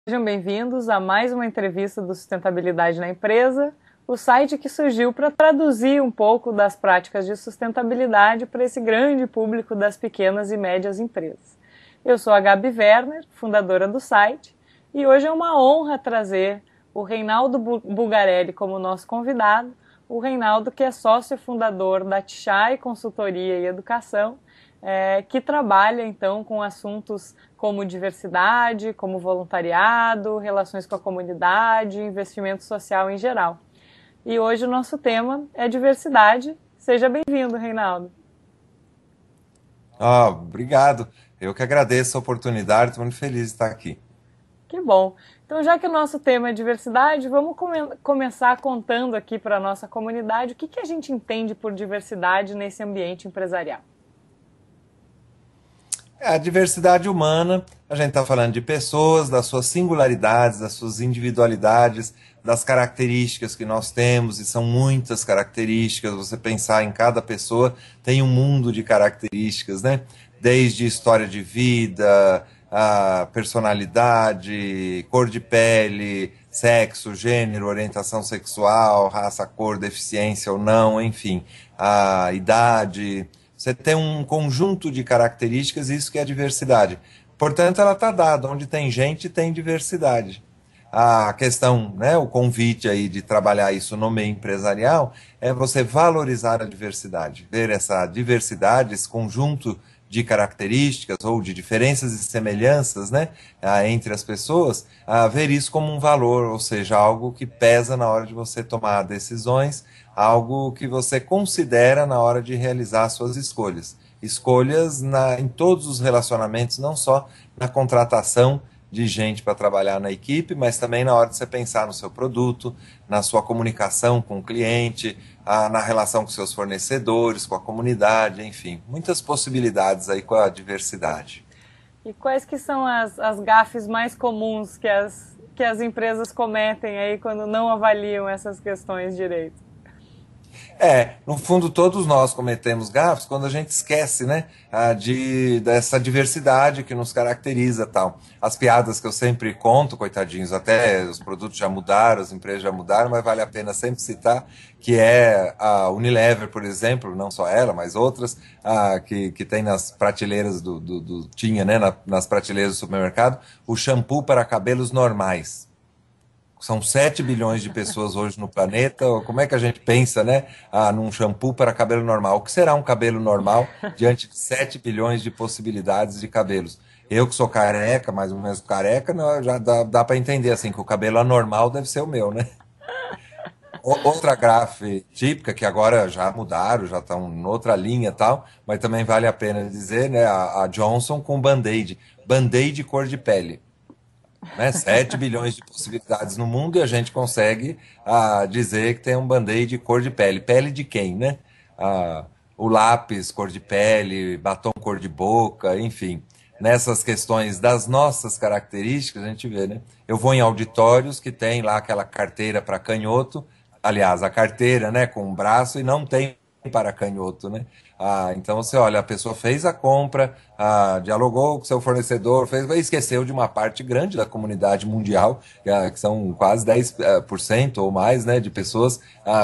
Sejam bem-vindos a mais uma entrevista do Sustentabilidade na Empresa, o site que surgiu para traduzir um pouco das práticas de sustentabilidade para esse grande público das pequenas e médias empresas. Eu sou a Gabi Werner, fundadora do site, e hoje é uma honra trazer o Reinaldo Bulgarelli como nosso convidado, o Reinaldo que é sócio fundador da Tchai Consultoria e Educação, que trabalha então com assuntos como diversidade, como voluntariado, relações com a comunidade, investimento social em geral. E hoje o nosso tema é diversidade. Seja bem-vindo, Reinaldo. Obrigado. Eu que agradeço a oportunidade, estou muito feliz de estar aqui. Que bom. Então, já que o nosso tema é diversidade, vamos começar contando aqui para a nossa comunidade o que a gente entende por diversidade nesse ambiente empresarial. A diversidade humana, a gente está falando de pessoas, das suas singularidades, das suas individualidades, das características que nós temos, e são muitas características. Você pensar em cada pessoa, tem um mundo de características, né? Desde história de vida, a personalidade, cor de pele, sexo, gênero, orientação sexual, raça, cor, deficiência ou não, enfim, a idade. Você tem um conjunto de características, isso que é a diversidade. Portanto, ela está dada. Onde tem gente, tem diversidade. A questão, né, o convite aí de trabalhar isso no meio empresarial é você valorizar a diversidade, ver essa diversidade, esse conjunto de características ou de diferenças e semelhanças, né, entre as pessoas, ver isso como um valor, ou seja, algo que pesa na hora de você tomar decisões, algo que você considera na hora de realizar suas escolhas. Escolhas em todos os relacionamentos, não só na contratação de gente para trabalhar na equipe, mas também na hora de você pensar no seu produto, na sua comunicação com o cliente, na relação com seus fornecedores, com a comunidade, enfim, muitas possibilidades aí com a diversidade. E quais que são as gafes mais comuns que as empresas cometem aí quando não avaliam essas questões direito? No fundo, todos nós cometemos gafes quando a gente esquece, né, dessa diversidade que nos caracteriza, tal. As piadas que eu sempre conto, coitadinhos, até os produtos já mudaram, as empresas já mudaram, mas vale a pena sempre citar, que é a Unilever, por exemplo, não só ela, mas outras, que tem nas prateleiras tinha, né, nas prateleiras do supermercado, o shampoo para cabelos normais. São 7 bilhões de pessoas hoje no planeta. Como é que a gente pensa, né? Num shampoo para cabelo normal. O que será um cabelo normal diante de 7 bilhões de possibilidades de cabelos? Eu que sou careca, mais ou menos careca, não, já dá para entender assim que o cabelo anormal deve ser o meu, né? Outra gafe típica, que agora já mudaram, já estão em outra linha e tal, mas também vale a pena dizer, né? A Johnson com Band-Aid. Band-Aid cor de pele, né? 7 bilhões de possibilidades no mundo e a gente consegue dizer que tem um band-aid de cor de pele. Pele de quem, né? Ah, o lápis, cor de pele, batom cor de boca, enfim. Nessas questões das nossas características, a gente vê, né? Eu vou em auditórios que tem lá aquela carteira para canhoto, aliás, a carteira, né, com o braço e não tem para canhoto, né? Então você olha, a pessoa fez a compra, dialogou com seu fornecedor, esqueceu de uma parte grande da comunidade mundial, que são quase 10% ou mais, né, de pessoas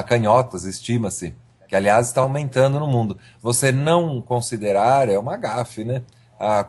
canhotas, estima-se, que aliás está aumentando no mundo. Você não considerar é uma gafe, né?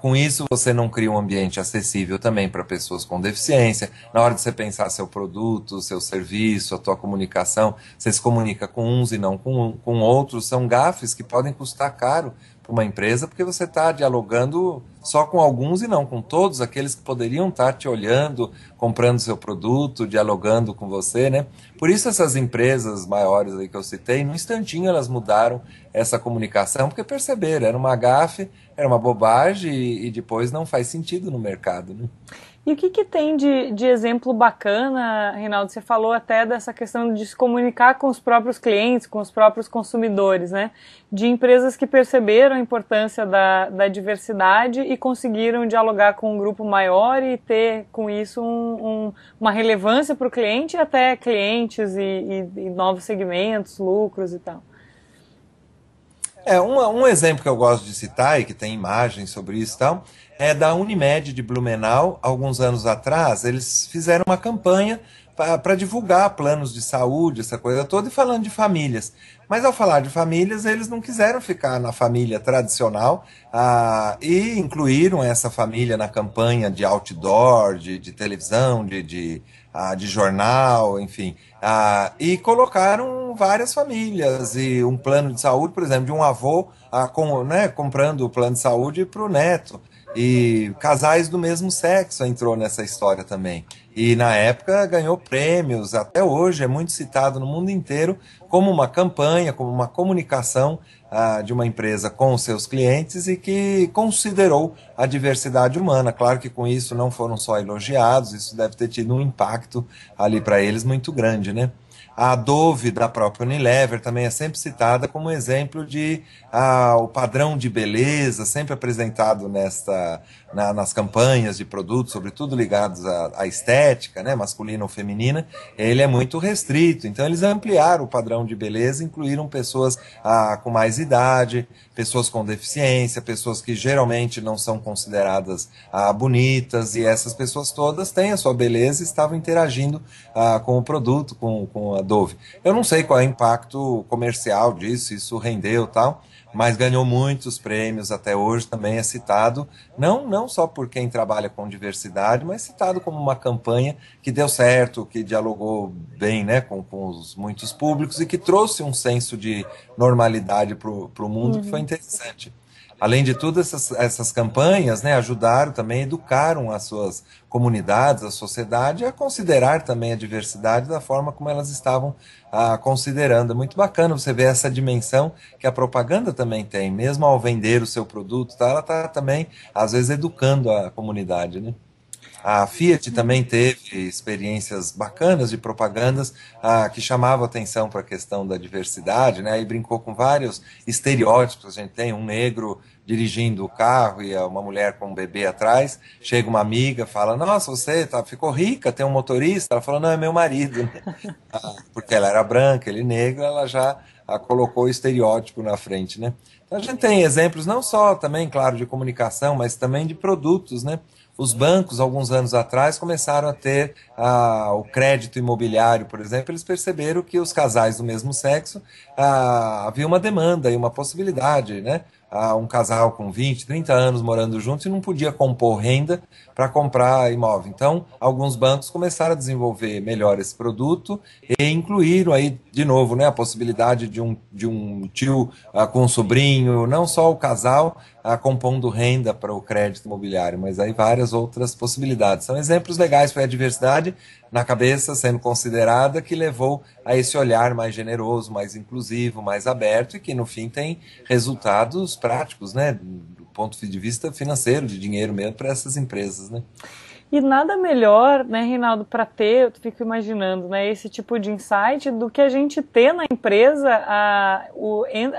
Com isso, você não cria um ambiente acessível também para pessoas com deficiência. Na hora de você pensar seu produto, seu serviço, a tua comunicação, você se comunica com uns e não com outros. São gafes que podem custar caro para uma empresa, porque você está dialogando só com alguns e não com todos aqueles que poderiam estar te olhando, comprando seu produto, dialogando com você, né? Por isso essas empresas maiores aí que eu citei, no instantinho elas mudaram essa comunicação, porque perceberam, era uma gafe, era uma bobagem e depois não faz sentido no mercado, né? E o que tem de exemplo bacana, Reinaldo? Você falou até dessa questão de se comunicar com os próprios clientes, com os próprios consumidores, né? De empresas que perceberam a importância da diversidade e conseguiram dialogar com um grupo maior e ter com isso uma relevância para o cliente e até clientes e novos segmentos, lucros e tal. Um exemplo que eu gosto de citar e que tem imagens sobre isso e tal, é da Unimed de Blumenau. Alguns anos atrás, eles fizeram uma campanha para divulgar planos de saúde, essa coisa toda, e falando de famílias. Mas ao falar de famílias, eles não quiseram ficar na família tradicional, e incluíram essa família na campanha de outdoor, de televisão, de jornal, enfim. E colocaram várias famílias e um plano de saúde, por exemplo, de um avô comprando o plano de saúde para o neto. E casais do mesmo sexo entrou nessa história também. E na época ganhou prêmios, até hoje é muito citado no mundo inteiro como uma campanha, como uma comunicação de uma empresa com os seus clientes e que considerou a diversidade humana. Claro que com isso não foram só elogiados, isso deve ter tido um impacto ali para eles muito grande, né? A Dove, da própria Unilever, também é sempre citada como exemplo de o padrão de beleza, sempre apresentado nas campanhas de produtos, sobretudo ligados à estética, né, masculina ou feminina. Ele é muito restrito, então eles ampliaram o padrão de beleza, incluíram pessoas com mais idade, pessoas com deficiência, pessoas que geralmente não são consideradas bonitas, e essas pessoas todas têm a sua beleza e estavam interagindo com o produto, com a Dove. Eu não sei qual é o impacto comercial disso, isso rendeu e tal, mas ganhou muitos prêmios até hoje, também é citado, não só por quem trabalha com diversidade, mas citado como uma campanha que deu certo, que dialogou bem, né, com muitos públicos e que trouxe um senso de normalidade para o mundo, que foi interessante. Além de tudo, essas campanhas, né, ajudaram também, educaram as suas comunidades, a sociedade, a considerar também a diversidade da forma como elas estavam considerando. É muito bacana você ver essa dimensão que a propaganda também tem, mesmo ao vender o seu produto, tá, ela está também, às vezes, educando a comunidade, né? A Fiat também teve experiências bacanas de propagandas que chamavam atenção para a questão da diversidade, né? E brincou com vários estereótipos. A gente tem um negro dirigindo o carro e uma mulher com um bebê atrás. Chega uma amiga, fala: Nossa, você ficou rica, tem um motorista? Ela fala: Não, é meu marido, né? Porque ela era branca, ele negro, ela já colocou o estereótipo na frente, né? Então a gente tem exemplos não só também, claro, de comunicação, mas também de produtos, né? Os bancos, alguns anos atrás, começaram a ter o crédito imobiliário, por exemplo. Eles perceberam que os casais do mesmo sexo havia uma demanda e uma possibilidade, né? Um casal com 20, 30 anos morando juntos e não podia compor renda para comprar imóvel. Então, alguns bancos começaram a desenvolver melhor esse produto e incluíram aí, de novo, né, a possibilidade de um tio com um sobrinho, não só o casal compondo renda para o crédito imobiliário, mas aí várias outras possibilidades. São exemplos legais, foi a diversidade na cabeça sendo considerada que levou a esse olhar mais generoso, mais inclusivo, mais aberto e que no fim tem resultados práticos, né, do ponto de vista financeiro, de dinheiro mesmo para essas empresas, né? E nada melhor, né, Reinaldo, para ter, eu fico imaginando, né, esse tipo de insight do que a gente ter na empresa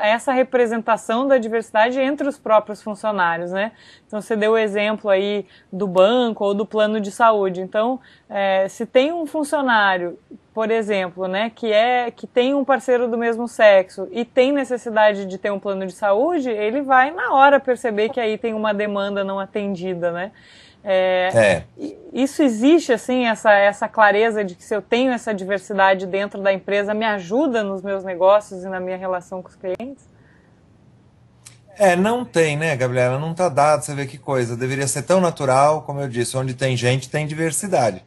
essa representação da diversidade entre os próprios funcionários, né? Então você deu o exemplo aí do banco ou do plano de saúde. Então, se tem um funcionário, por exemplo, né, que tem um parceiro do mesmo sexo e tem necessidade de ter um plano de saúde, ele vai na hora perceber que aí tem uma demanda não atendida, né? Isso existe, assim, essa clareza de que se eu tenho essa diversidade dentro da empresa, me ajuda nos meus negócios e na minha relação com os clientes? Não tem, né, Gabriela? Não está dado, você vê que coisa. Deveria ser tão natural, como eu disse, onde tem gente, tem diversidade.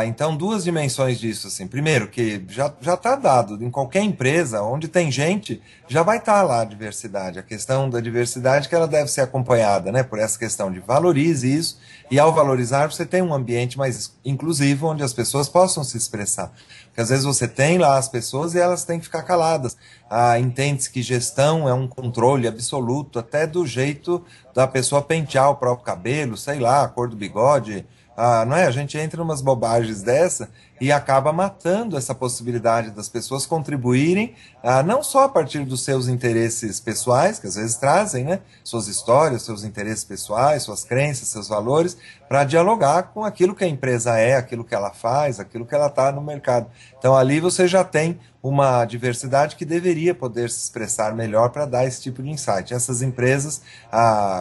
Então, duas dimensões disso, assim. Primeiro, que já está dado, em qualquer empresa, onde tem gente, já vai estar lá a diversidade. A questão da diversidade que ela deve ser acompanhada, né, por essa questão de valorize isso, e ao valorizar, você tem um ambiente mais inclusivo, onde as pessoas possam se expressar. Porque às vezes você tem lá as pessoas e elas têm que ficar caladas. Entende-se que gestão é um controle absoluto, até do jeito da pessoa pentear o próprio cabelo, sei lá, a cor do bigode. Não é? A gente entra em umas bobagens dessa e acaba matando essa possibilidade das pessoas contribuírem, não só a partir dos seus interesses pessoais, que às vezes trazem, né, suas histórias, seus interesses pessoais, suas crenças, seus valores, para dialogar com aquilo que a empresa é, aquilo que ela faz, aquilo que ela está no mercado. Então ali você já tem uma diversidade que deveria poder se expressar melhor para dar esse tipo de insight. Essas empresas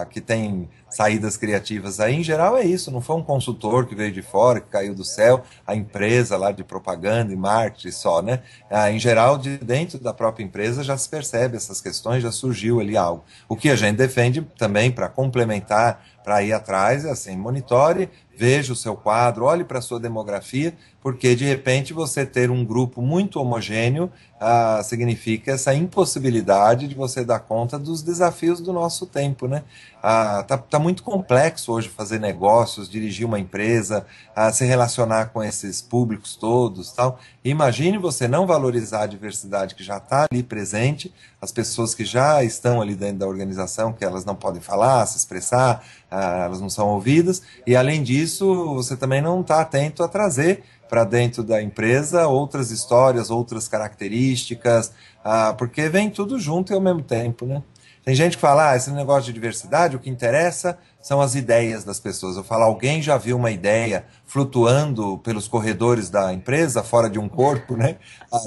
que têm saídas criativas aí, em geral é isso, não foi um consultor que veio de fora, que caiu do céu, a empresa lá de propaganda e marketing só, né? Em geral, de dentro da própria empresa já se percebe essas questões, já surgiu ali algo. O que a gente defende também para complementar, para ir atrás, é assim, monitore, veja o seu quadro, olhe para a sua demografia, porque de repente você ter um grupo muito homogêneo significa essa impossibilidade de você dar conta dos desafios do nosso tempo, né? Tá muito complexo hoje fazer negócios, dirigir uma empresa, se relacionar com esses públicos todos, tal. Imagine você não valorizar a diversidade que já está ali presente, as pessoas que já estão ali dentro da organização, que elas não podem falar, se expressar, elas não são ouvidas, e além disso, você também não está atento a trazer para dentro da empresa outras histórias, outras características, porque vem tudo junto e ao mesmo tempo, né? Tem gente que fala, esse negócio de diversidade, o que interessa são as ideias das pessoas. Eu falo, alguém já viu uma ideia flutuando pelos corredores da empresa, fora de um corpo, né?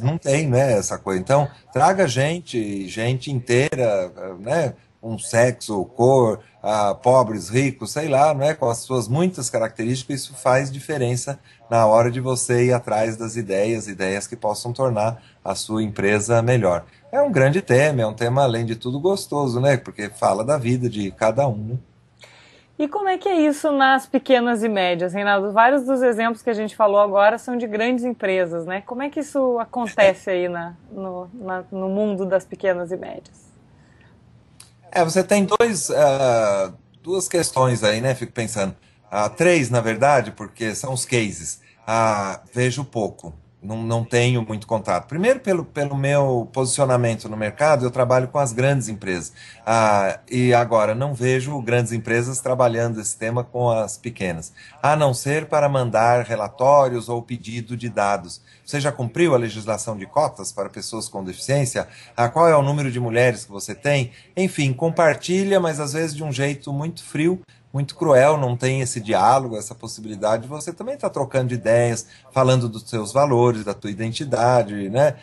Não tem, né, essa coisa. Então, traga gente inteira, né? Um sexo, cor, pobres, ricos, sei lá, né, com as suas muitas características, isso faz diferença na hora de você ir atrás das ideias que possam tornar a sua empresa melhor. É um grande tema, é um tema, além de tudo, gostoso, né, porque fala da vida de cada um, né? E como é que é isso nas pequenas e médias, Reinaldo? Vários dos exemplos que a gente falou agora são de grandes empresas, né? Como é que isso acontece aí no mundo das pequenas e médias? Você tem duas questões aí, né? Fico pensando. Três, na verdade, porque são os cases. Vejo pouco, não tenho muito contato. Primeiro, pelo meu posicionamento no mercado, eu trabalho com as grandes empresas. E agora, não vejo grandes empresas trabalhando esse tema com as pequenas, a não ser para mandar relatórios ou pedido de dados. Você já cumpriu a legislação de cotas para pessoas com deficiência? Qual é o número de mulheres que você tem? Enfim, compartilha, mas às vezes de um jeito muito frio, muito cruel, não tem esse diálogo, essa possibilidade de você também estar trocando ideias, falando dos seus valores, da tua identidade, né?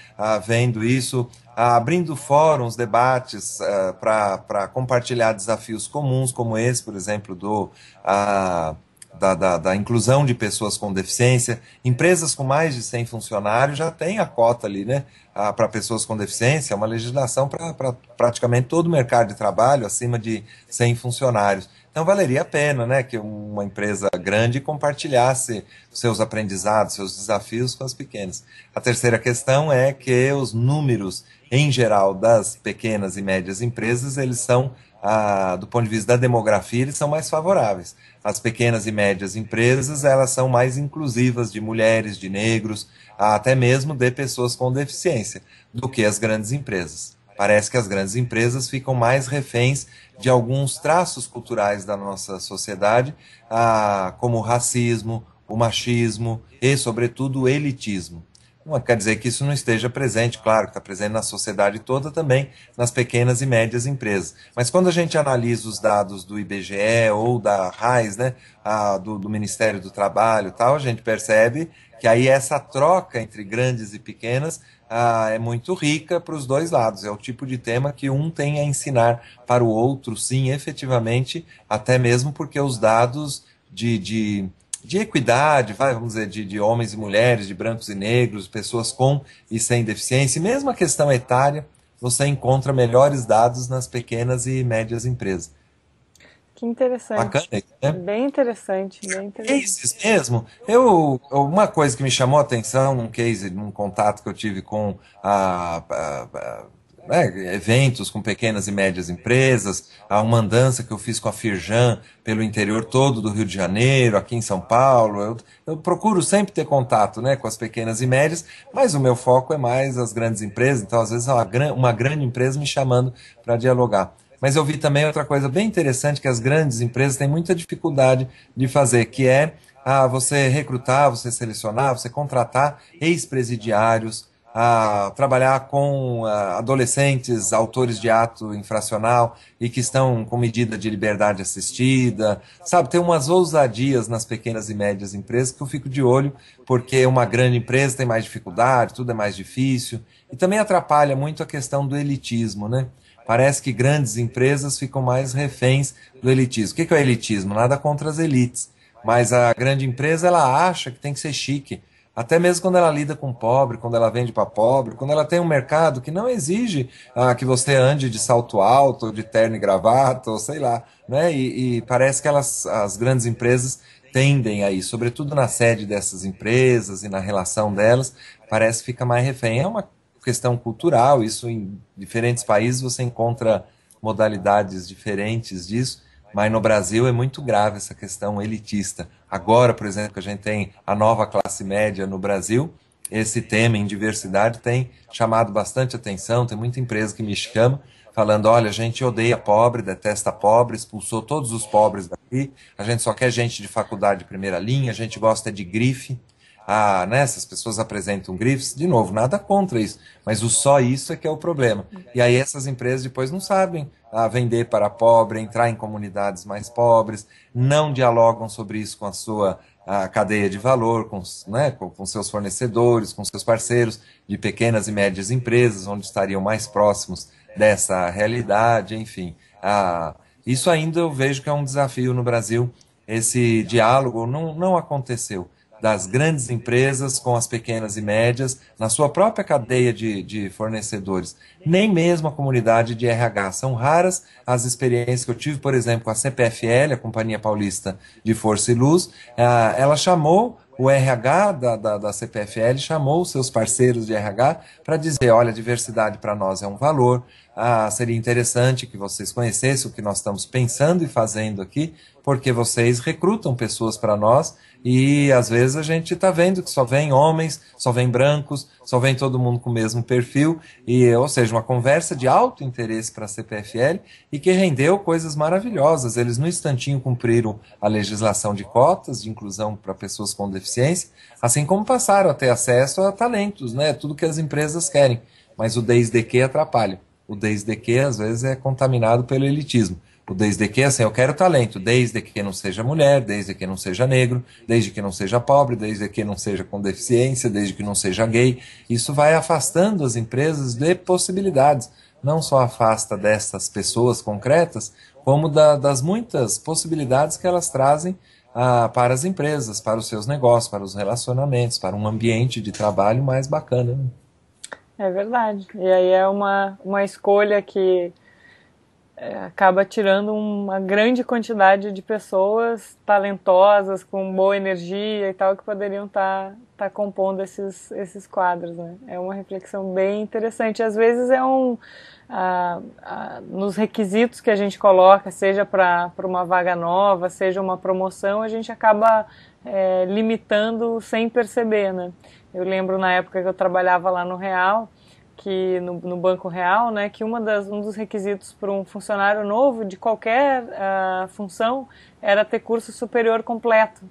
Vendo isso, abrindo fóruns, debates para compartilhar desafios comuns, como esse, por exemplo, da inclusão de pessoas com deficiência. Empresas com mais de 100 funcionários já têm a cota ali, né, para pessoas com deficiência, uma legislação para praticamente todo o mercado de trabalho acima de 100 funcionários. Então valeria a pena, né, que uma empresa grande compartilhasse seus aprendizados, seus desafios com as pequenas. A terceira questão é que os números, em geral, das pequenas e médias empresas, eles são, do ponto de vista da demografia, eles são mais favoráveis. As pequenas e médias empresas, elas são mais inclusivas de mulheres, de negros, até mesmo de pessoas com deficiência, do que as grandes empresas. Parece que as grandes empresas ficam mais reféns de alguns traços culturais da nossa sociedade, como o racismo, o machismo e, sobretudo, o elitismo. Não quer dizer que isso não esteja presente, claro que está presente na sociedade toda também, nas pequenas e médias empresas. Mas quando a gente analisa os dados do IBGE ou da RAIS, né, do Ministério do Trabalho e tal, a gente percebe que aí essa troca entre grandes e pequenas é muito rica para os dois lados. É o tipo de tema que um tem a ensinar para o outro, sim, efetivamente, até mesmo porque os dados de equidade, vamos dizer, de homens e mulheres, de brancos e negros, pessoas com e sem deficiência, e mesmo a questão etária, você encontra melhores dados nas pequenas e médias empresas. Que interessante. Bacana, né? Bem interessante, bem interessante. Cases mesmo. Uma coisa que me chamou a atenção num case, num contato que eu tive com eventos com pequenas e médias empresas, uma andança que eu fiz com a Firjan pelo interior todo do Rio de Janeiro, aqui em São Paulo. Eu procuro sempre ter contato, né, com as pequenas e médias, mas o meu foco é mais as grandes empresas, então às vezes é uma grande empresa me chamando para dialogar. Mas eu vi também outra coisa bem interessante que as grandes empresas têm muita dificuldade de fazer, que é você recrutar, você selecionar, você contratar ex-presidiários, trabalhar com adolescentes, autores de ato infracional e que estão com medida de liberdade assistida, sabe? Tem umas ousadias nas pequenas e médias empresas que eu fico de olho, porque uma grande empresa tem mais dificuldade, tudo é mais difícil, e também atrapalha muito a questão do elitismo, né? Parece que grandes empresas ficam mais reféns do elitismo. O que é o elitismo? Nada contra as elites, mas a grande empresa ela acha que tem que ser chique. Até mesmo quando ela lida com pobre, quando ela vende para pobre, quando ela tem um mercado que não exige que você ande de salto alto, ou de terno e gravata, ou sei lá, né? E parece que as grandes empresas tendem a isso, sobretudo na sede dessas empresas e na relação delas, parece que fica mais refém. É uma questão cultural, isso em diferentes países você encontra modalidades diferentes disso, mas no Brasil é muito grave essa questão elitista. Agora, por exemplo, que a gente tem a nova classe média no Brasil, esse tema em diversidade tem chamado bastante atenção, tem muita empresa que me chama falando, olha, a gente odeia pobre, detesta pobre, expulsou todos os pobres daqui, a gente só quer gente de faculdade de primeira linha, a gente gosta de grife. Né, essas pessoas apresentam grifes, de novo, nada contra isso, mas o só isso é que é o problema. E aí essas empresas depois não sabem vender para pobre, entrar em comunidades mais pobres, não dialogam sobre isso com a sua cadeia de valor, com seus fornecedores, com seus parceiros de pequenas e médias empresas, onde estariam mais próximos dessa realidade, enfim. Isso ainda eu vejo que é um desafio no Brasil, esse diálogo não aconteceu das grandes empresas com as pequenas e médias, na sua própria cadeia de fornecedores. Nem mesmo a comunidade de RH. São raras as experiências que eu tive, por exemplo, com a CPFL, a Companhia Paulista de Força e Luz. Ela chamou o RH da CPFL, chamou os seus parceiros de RH para dizer, olha, a diversidade para nós é um valor, seria interessante que vocês conhecessem o que nós estamos pensando e fazendo aqui, porque vocês recrutam pessoas para nós e às vezes a gente está vendo que só vem homens, só vem brancos, só vem todo mundo com o mesmo perfil, ou seja, uma conversa de alto interesse para a CPFL e que rendeu coisas maravilhosas. Eles no instantinho cumpriram a legislação de cotas de inclusão para pessoas com deficiência, assim como passaram a ter acesso a talentos, né? Tudo que as empresas querem, mas o desde que atrapalha. O desde que às vezes é contaminado pelo elitismo. O desde que, assim, eu quero talento, desde que não seja mulher, desde que não seja negro, desde que não seja pobre, desde que não seja com deficiência, desde que não seja gay. Isso vai afastando as empresas de possibilidades. Não só afasta dessas pessoas concretas, como das muitas possibilidades que elas trazem para as empresas, para os seus negócios, para os relacionamentos, para um ambiente de trabalho mais bacana, né? É verdade. E aí é uma escolha que acaba tirando uma grande quantidade de pessoas talentosas, com boa energia e tal, que poderiam estar compondo esses quadros, né? É uma reflexão bem interessante. Às vezes nos requisitos que a gente coloca, seja para uma vaga nova, seja uma promoção, a gente acaba limitando sem perceber, né? Eu lembro na época que eu trabalhava lá no Real, que no Banco Real, né, que um dos requisitos para um funcionário novo de qualquer função era ter curso superior completo.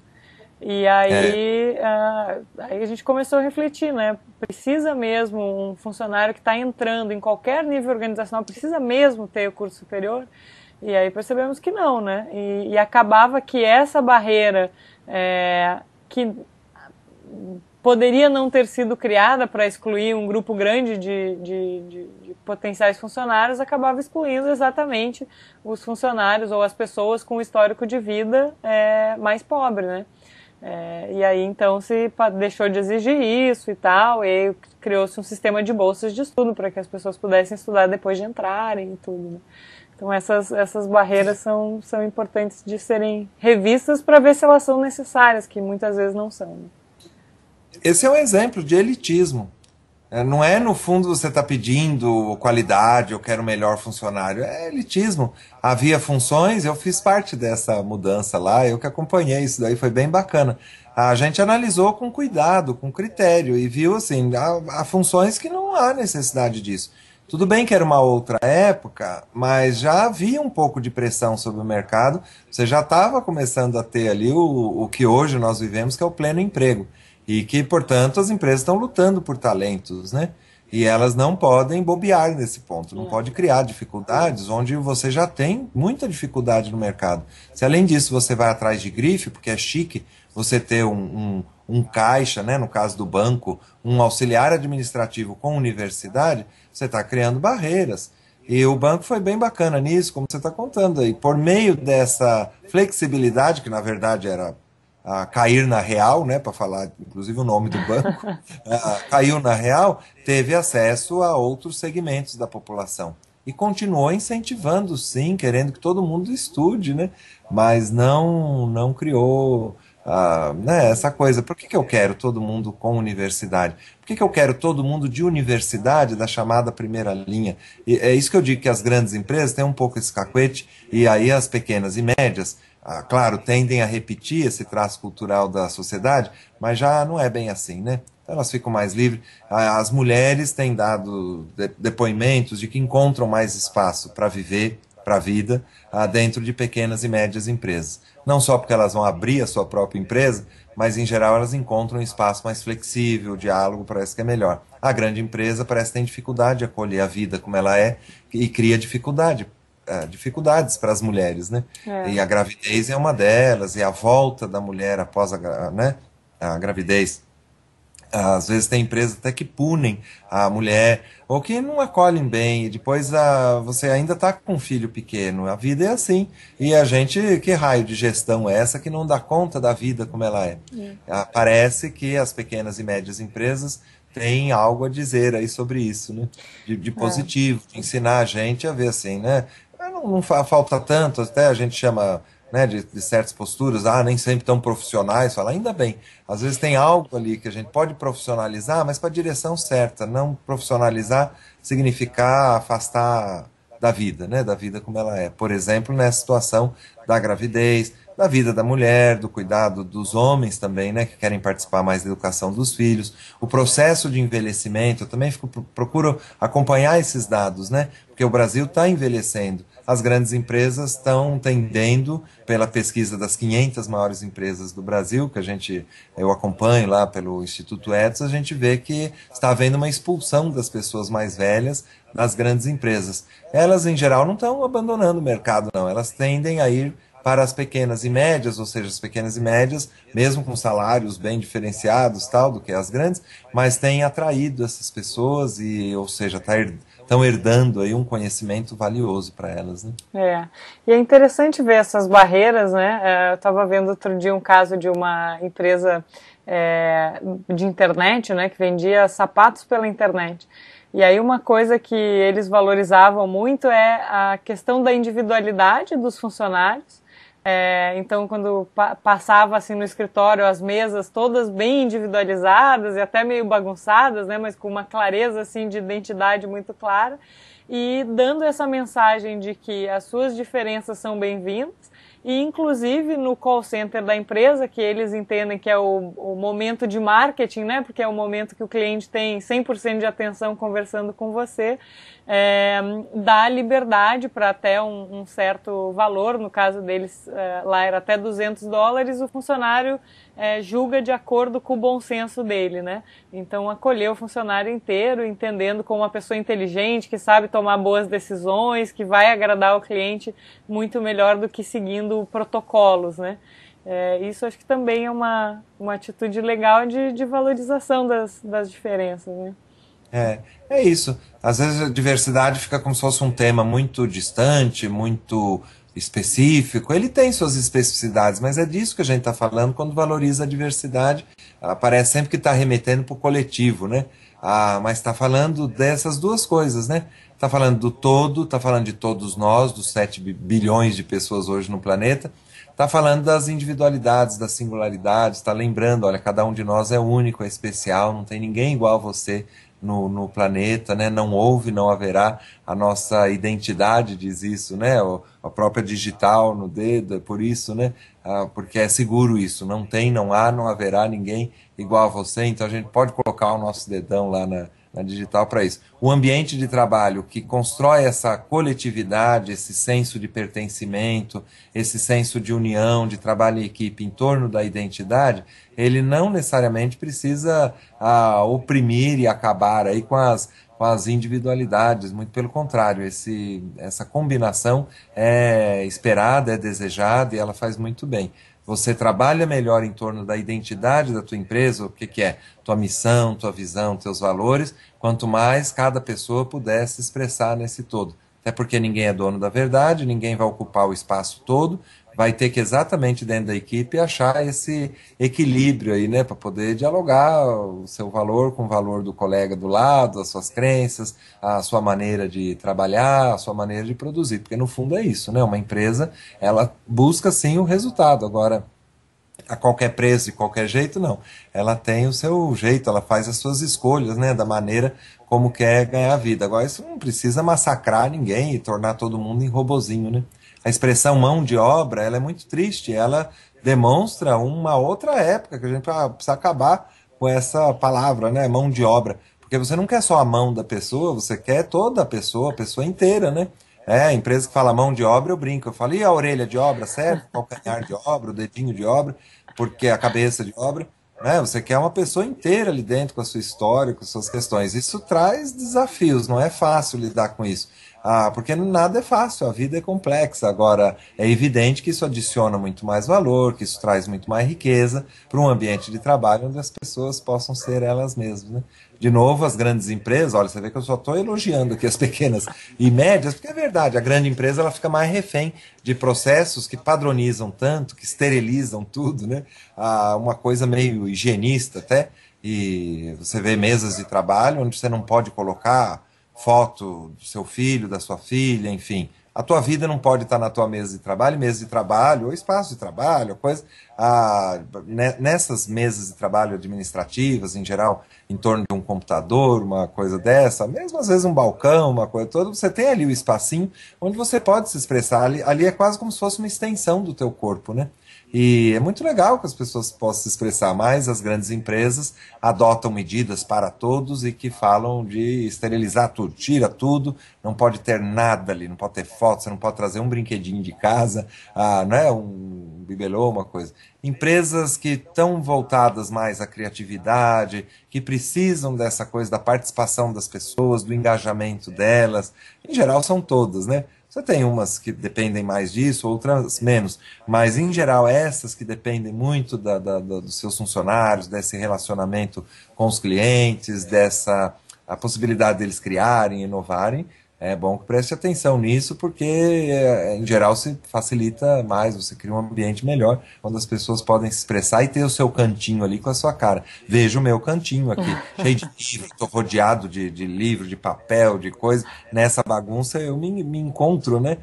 E aí, aí a gente começou a refletir, né? Precisa mesmo um funcionário que está entrando em qualquer nível organizacional, precisa mesmo ter o curso superior? E aí percebemos que não, né? E acabava que essa barreira que poderia não ter sido criada para excluir um grupo grande de potenciais funcionários, acabava excluindo exatamente os funcionários ou as pessoas com histórico de vida mais pobre, né? E aí então se deixou de exigir isso e tal, e aí criou-se um sistema de bolsas de estudo para que as pessoas pudessem estudar depois de entrarem e tudo, né? Então essas barreiras são importantes de serem revistas para ver se elas são necessárias, que muitas vezes não são, né? Esse é um exemplo de elitismo. Não é, no fundo, você está pedindo qualidade, eu quero um melhor funcionário. É elitismo. Havia funções, eu fiz parte dessa mudança lá, eu que acompanhei isso daí, foi bem bacana. A gente analisou com cuidado, com critério, e viu, assim, há funções que não há necessidade disso. Tudo bem que era uma outra época, mas já havia um pouco de pressão sobre o mercado, você já estava começando a ter ali o que hoje nós vivemos, que é o pleno emprego. E que, portanto, as empresas estão lutando por talentos, né? E elas não podem bobear nesse ponto, não pode criar dificuldades onde você já tem muita dificuldade no mercado. Se além disso você vai atrás de grife, porque é chique você ter um caixa, né, no caso do banco, um auxiliar administrativo com universidade, você está criando barreiras. E o banco foi bem bacana nisso, como você está contando aí. Por meio dessa flexibilidade, que na verdade era cair na real, né, para falar inclusive o nome do banco, caiu na real, teve acesso a outros segmentos da população. E continuou incentivando, sim, querendo que todo mundo estude, né, mas não criou né, essa coisa. Por que eu quero todo mundo com universidade? Por que eu quero todo mundo de universidade, da chamada primeira linha? E é isso que eu digo, que as grandes empresas têm um pouco esse cacuete, e aí as pequenas e médias, claro, tendem a repetir esse traço cultural da sociedade, mas já não é bem assim, né? Então elas ficam mais livres. As mulheres têm dado depoimentos de que encontram mais espaço para viver, para a vida, dentro de pequenas e médias empresas. Não só porque elas vão abrir a sua própria empresa, mas em geral elas encontram um espaço mais flexível, o diálogo parece que é melhor. A grande empresa parece que tem dificuldade de acolher a vida como ela é e cria dificuldades para as mulheres, né? E a gravidez é uma delas, e a volta da mulher após né, a gravidez. Às vezes tem empresas até que punem a mulher, ou que não acolhem bem, e depois você ainda está com um filho pequeno. A vida é assim. E a gente, que raio de gestão é essa que não dá conta da vida como ela é? Parece que as pequenas e médias empresas têm algo a dizer aí sobre isso, né? De positivo, de ensinar a gente a ver assim, né? Não falta tanto, até a gente chama, né, de certas posturas, nem sempre tão profissionais, fala, ainda bem, às vezes tem algo ali que a gente pode profissionalizar, mas para a direção certa, não profissionalizar significar afastar da vida, né, da vida como ela é. Por exemplo, nessa situação da gravidez, da vida da mulher, do cuidado dos homens também, né, que querem participar mais da educação dos filhos, o processo de envelhecimento, eu também procuro acompanhar esses dados, né, porque o Brasil está envelhecendo. As grandes empresas estão tendendo, pela pesquisa das 500 maiores empresas do Brasil, que eu acompanho lá pelo Instituto Ethos, a gente vê que está havendo uma expulsão das pessoas mais velhas das grandes empresas. Elas, em geral, não estão abandonando o mercado, não. Elas tendem a ir para as pequenas e médias, ou seja, as pequenas e médias, mesmo com salários bem diferenciados, tal, do que as grandes, mas têm atraído essas pessoas e, ou seja, estão herdando aí um conhecimento valioso para elas, né? E é interessante ver essas barreiras, né? Eu estava vendo outro dia um caso de uma empresa de internet, né, que vendia sapatos pela internet. E aí uma coisa que eles valorizavam muito é a questão da individualidade dos funcionários. Então, quando passava assim no escritório, as mesas todas bem individualizadas e até meio bagunçadas, né, mas com uma clareza assim de identidade muito clara, e dando essa mensagem de que as suas diferenças são bem-vindas, e inclusive no call center da empresa, que eles entendem que é o momento de marketing, né, porque é o momento que o cliente tem 100% de atenção conversando com você, dá liberdade para até um certo valor, no caso deles lá era até $200, o funcionário julga de acordo com o bom senso dele, né? Então acolher o funcionário inteiro, entendendo como uma pessoa inteligente, que sabe tomar boas decisões, que vai agradar o cliente muito melhor do que seguindo protocolos, né? Isso acho que também é uma atitude legal de valorização das diferenças, né? É isso. Às vezes a diversidade fica como se fosse um tema muito distante, muito específico. Ele tem suas especificidades, mas é disso que a gente está falando quando valoriza a diversidade. Parece sempre que está remetendo para o coletivo, né? Mas está falando dessas duas coisas, né? Está falando do todo, está falando de todos nós, dos 7 bilhões de pessoas hoje no planeta. Está falando das individualidades, das singularidades, está lembrando, olha, cada um de nós é único, é especial, não tem ninguém igual a você no planeta, né? Não houve, não haverá. A nossa identidade diz isso, né? A própria digital no dedo, é por isso, né? Porque é seguro isso, não tem, não há, não haverá ninguém igual a você, então a gente pode colocar o nosso dedão lá na digital para isso. O ambiente de trabalho que constrói essa coletividade, esse senso de pertencimento, esse senso de união, de trabalho em equipe em torno da identidade, ele não necessariamente precisa oprimir e acabar aí com as individualidades, muito pelo contrário, essa combinação é esperada, é desejada e ela faz muito bem. Você trabalha melhor em torno da identidade da tua empresa, o que é? Tua missão, tua visão, teus valores, quanto mais cada pessoa puder se expressar nesse todo. Até porque ninguém é dono da verdade, ninguém vai ocupar o espaço todo, vai ter que exatamente dentro da equipe achar esse equilíbrio aí, né, para poder dialogar o seu valor com o valor do colega do lado, as suas crenças, a sua maneira de trabalhar, a sua maneira de produzir, porque no fundo é isso, né, uma empresa, ela busca sim o resultado, agora a qualquer preço, de qualquer jeito, não. Ela tem o seu jeito, ela faz as suas escolhas, né, da maneira como quer ganhar a vida. Agora, isso não precisa massacrar ninguém e tornar todo mundo em robozinho, né? A expressão mão de obra, ela é muito triste, ela demonstra uma outra época, que a gente precisa acabar com essa palavra, né, mão de obra. Porque você não quer só a mão da pessoa, você quer toda a pessoa inteira, né? A empresa que fala mão de obra, eu brinco. Eu falo, e a orelha de obra, certo? O calcanhar de obra, o dedinho de obra, porque a cabeça de obra, né? Você quer uma pessoa inteira ali dentro com a sua história, com as suas questões. Isso traz desafios, não é fácil lidar com isso. Porque nada é fácil, a vida é complexa. Agora, é evidente que isso adiciona muito mais valor, que isso traz muito mais riqueza para um ambiente de trabalho onde as pessoas possam ser elas mesmas, né? De novo, as grandes empresas, olha, você vê que eu só estou elogiando aqui as pequenas e médias, porque é verdade, a grande empresa ela fica mais refém de processos que padronizam tanto, que esterilizam tudo, né? Uma coisa meio higienista até, e você vê mesas de trabalho onde você não pode colocar foto do seu filho, da sua filha, enfim. A tua vida não pode estar na tua mesa de trabalho, ou espaço de trabalho, coisa. Nessas mesas de trabalho administrativas, em geral, em torno de um computador, uma coisa dessa, mesmo às vezes um balcão, uma coisa toda, você tem ali o espacinho onde você pode se expressar. Ali é quase como se fosse uma extensão do teu corpo, né? E é muito legal que as pessoas possam se expressar mais, as grandes empresas adotam medidas para todos e que falam de esterilizar tudo, tira tudo, não pode ter nada ali, não pode ter foto, você não pode trazer um brinquedinho de casa, não é um bibelô, uma coisa. Empresas que estão voltadas mais à criatividade, que precisam dessa coisa da participação das pessoas, do engajamento delas, em geral são todas, né? Você tem umas que dependem mais disso, outras menos, mas em geral essas que dependem muito dos seus funcionários, desse relacionamento com os clientes, a possibilidade deles criarem, inovarem, é bom que preste atenção nisso, porque em geral se facilita mais, você cria um ambiente melhor, quando as pessoas podem se expressar e ter o seu cantinho ali com a sua cara. Veja o meu cantinho aqui, cheio de livro, estou rodeado de livro, de papel, de coisa. Nessa bagunça eu me encontro, né?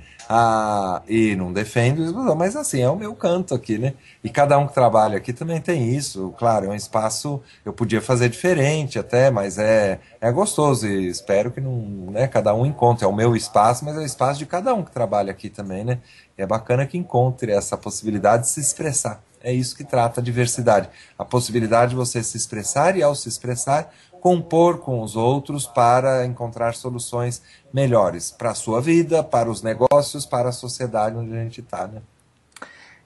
E não defendo isso, mas assim, é o meu canto aqui, né? E cada um que trabalha aqui também tem isso. Claro, é um espaço, eu podia fazer diferente até, mas é gostoso e espero que não, né, cada um encontre. É o meu espaço, mas é o espaço de cada um que trabalha aqui também, né? E é bacana que encontre essa possibilidade de se expressar. É isso que trata a diversidade. A possibilidade de você se expressar e, ao se expressar, compor com os outros para encontrar soluções melhores para a sua vida, para os negócios, para a sociedade onde a gente está, né?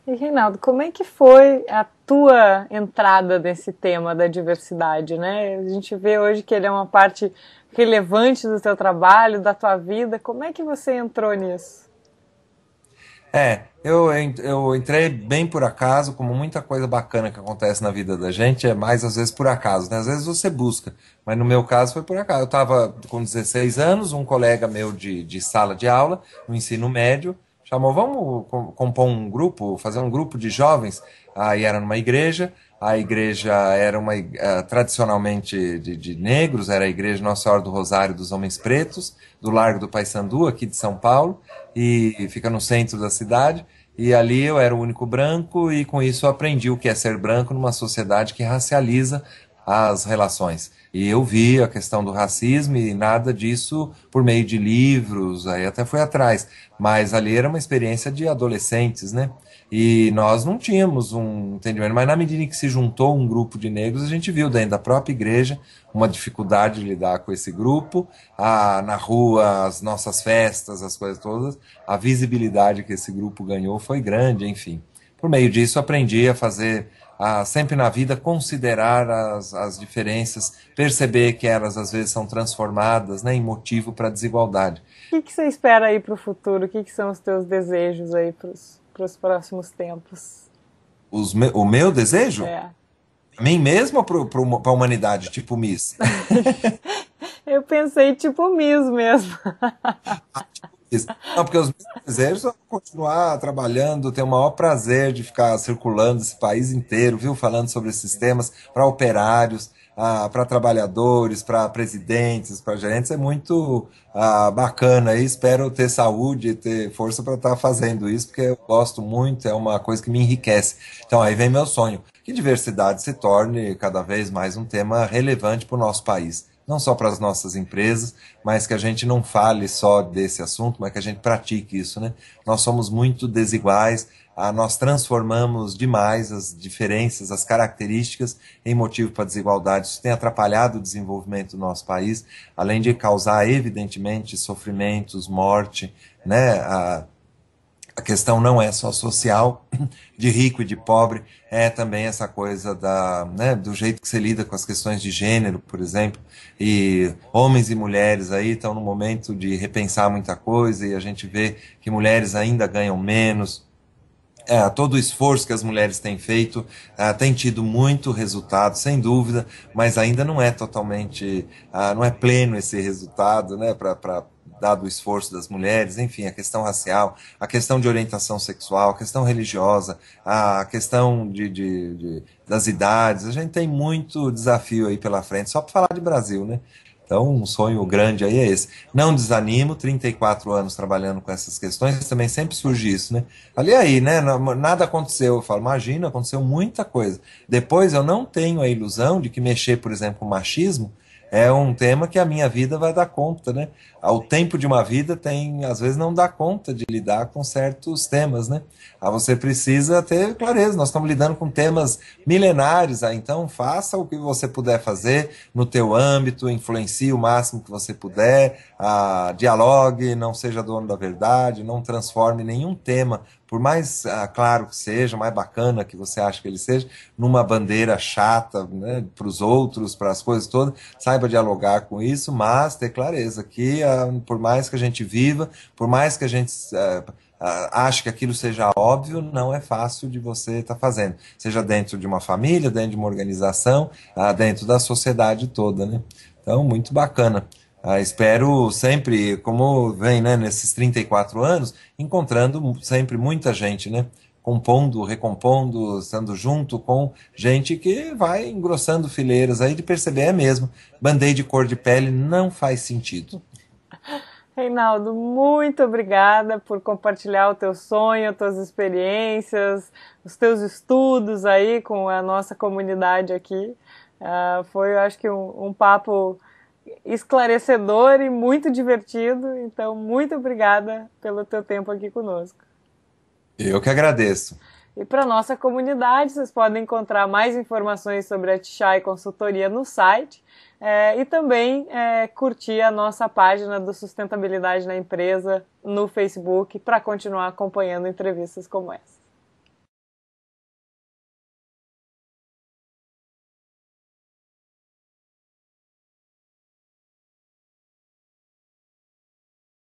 E, Reinaldo, como é que foi a tua entrada nesse tema da diversidade, né? A gente vê hoje que ele é uma parte relevante do teu trabalho, da tua vida. Como é que você entrou nisso? Eu entrei bem por acaso, como muita coisa bacana que acontece na vida da gente, é mais às vezes por acaso, né? Às vezes você busca, mas no meu caso foi por acaso. Eu estava com 16 anos, um colega meu de sala de aula, no ensino médio, chamou, vamos compor um grupo, fazer um grupo de jovens, aí era numa igreja, a igreja era tradicionalmente de negros, era a igreja Nossa Senhora do Rosário dos Homens Pretos, do Largo do Paissandu, aqui de São Paulo, e fica no centro da cidade, e ali eu era o único branco, e com isso eu aprendi o que é ser branco numa sociedade que racializa as relações. E eu vi a questão do racismo e nada disso por meio de livros, aí até fui atrás. Mas ali era uma experiência de adolescentes, né? E nós não tínhamos um entendimento, mas na medida em que se juntou um grupo de negros, a gente viu dentro da própria igreja uma dificuldade de lidar com esse grupo, na rua, as nossas festas, as coisas todas, a visibilidade que esse grupo ganhou foi grande, enfim. Por meio disso, aprendi a fazer, sempre na vida, considerar as diferenças, perceber que elas às vezes são transformadas, né, em motivo para a desigualdade. O que você espera aí para o futuro? O que são os teus desejos aí para os próximos tempos? O meu desejo? É. A mim mesmo ou para a humanidade, tipo Miss? Eu pensei tipo Miss mesmo. Isso. Não, porque os meus desejos são continuar trabalhando, ter o maior prazer de ficar circulando esse país inteiro, viu? Falando sobre esses temas para operários, para trabalhadores, para presidentes, para gerentes. É muito bacana e espero ter saúde e ter força para estar fazendo isso, porque eu gosto muito, é uma coisa que me enriquece. Então aí vem meu sonho, que diversidade se torne cada vez mais um tema relevante para o nosso país. Não só para as nossas empresas, mas que a gente não fale só desse assunto, mas que a gente pratique isso, né? Nós somos muito desiguais, nós transformamos demais as diferenças, as características em motivo para desigualdade. Isso tem atrapalhado o desenvolvimento do nosso país, além de causar, evidentemente, sofrimentos, morte, né? A questão não é só social, de rico e de pobre, é também essa coisa né, do jeito que você lida com as questões de gênero, por exemplo, e homens e mulheres aí estão no momento de repensar muita coisa e a gente vê que mulheres ainda ganham menos. Todo o esforço que as mulheres têm feito tem tido muito resultado, sem dúvida, mas ainda não é totalmente, não é pleno esse resultado, né, dado o esforço das mulheres, enfim, a questão racial, a questão de orientação sexual, a questão religiosa, a questão das idades, a gente tem muito desafio aí pela frente, só para falar de Brasil, né? Então, um sonho grande aí é esse. Não desanimo, 34 anos trabalhando com essas questões, também sempre surge isso, né? Ali aí, né? Nada aconteceu. Eu falo, imagina, aconteceu muita coisa. Depois, eu não tenho a ilusão de que mexer, por exemplo, com machismo é um tema que a minha vida vai dar conta, né? Ao tempo de uma vida tem, às vezes, não dá conta de lidar com certos temas, né? Você precisa ter clareza, nós estamos lidando com temas milenares, então faça o que você puder fazer no teu âmbito, influencie o máximo que você puder, dialogue, não seja dono da verdade, não transforme nenhum tema, por mais claro que seja, mais bacana que você acha que ele seja, numa bandeira chata, né, para os outros, para as coisas todas, saiba dialogar com isso, mas ter clareza que por mais que a gente viva, por mais que a gente ache que aquilo seja óbvio, não é fácil de você estar fazendo, seja dentro de uma família, dentro de uma organização, dentro da sociedade toda, né? Então, muito bacana. Espero sempre, como vem, né, nesses 34 anos, encontrando sempre muita gente, né? Compondo, recompondo, estando junto com gente que vai engrossando fileiras aí de perceber, é mesmo, band-aid de cor de pele não faz sentido. Reinaldo, muito obrigada por compartilhar o teu sonho, as tuas experiências, os teus estudos aí com a nossa comunidade aqui. Foi, eu acho que um papo esclarecedor e muito divertido, então muito obrigada pelo teu tempo aqui conosco. Eu que agradeço. E para nossa comunidade, vocês podem encontrar mais informações sobre a Tchai Consultoria no site e também curtir a nossa página do Sustentabilidade na Empresa no Facebook para continuar acompanhando entrevistas como essa.